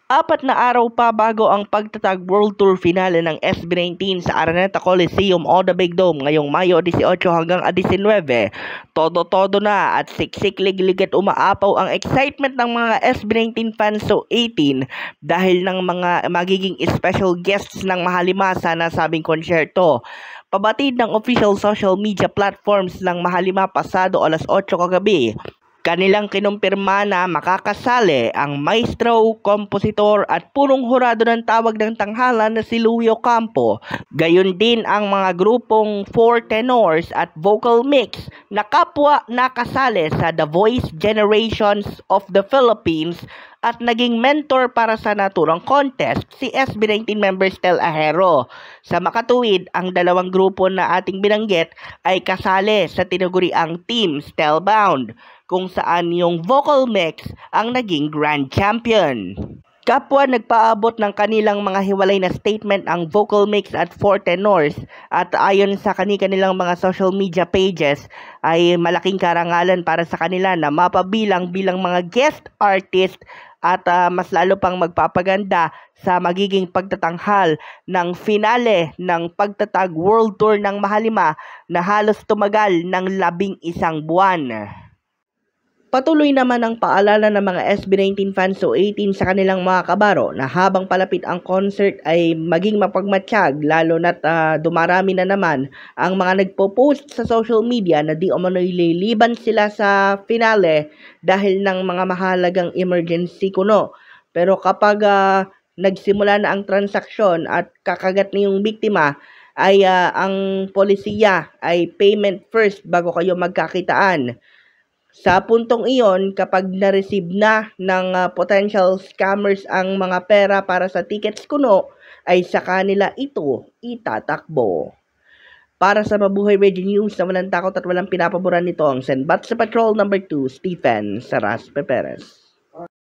4 na araw pa bago ang pagtatag World Tour finale ng SB19 sa Araneta Coliseum o The Big Dome ngayong Mayo 18 hanggang 19. Todo-todo na at siksik liglig at umaapaw ang excitement ng mga SB19 fans so 18 dahil ng mga magiging special guests ng Mahalima sa nasabing konsyerto. Pabatid ng official social media platforms ng Mahalima pasado alas 8 kagabi, kanilang kinumpirma na makakasali ang maestro, kompositor at punong hurado ng tawag ng tanghalan na si Louie Ocampo. Gayon din ang mga grupong 4 tenors at vocal mix na kapwa nakasali sa The Voice Generations of the Philippines at naging mentor para sa naturang contest si SB19 member Stel Ahero. Sa makatuwid, ang dalawang grupo na ating binanggit ay kasali sa tinaguriang Team Stelbound, kung saan yung vocal mix ang naging grand champion. Kapwa nagpaabot ng kanilang mga hiwalay na statement ang vocal mix at 4 tenors at ayon sa kanilang mga social media pages ay malaking karangalan para sa kanila na mapabilang bilang mga guest artist at mas lalo pang magpapaganda sa magiging pagtatanghal ng finale ng pagtatag World Tour ng Mahalima na halos tumagal ng 11 buwan. Patuloy naman ang paalala ng mga SB19 fans so 18 sa kanilang mga kabaro na habang palapit ang concert ay maging mapagmatsyag lalo na't dumarami na naman ang mga nagpo-post sa social media na di umano'y liliban sila sa finale dahil ng mga mahalagang emergency kuno. Pero kapag nagsimula na ang transaksyon at kakagat na yung biktima, ay ang polisiya ay payment first bago kayo magkakitaan. Sa puntong iyon, kapag na-receive na ng potential scammers ang mga pera para sa tickets kuno, ay sa kanila ito itatakbo. Para sa Mabuhay Radio News na walang takot at walang pinapaboran nito, ang Senbat sa Patrol No. 2, Stephen Saraspe Perez.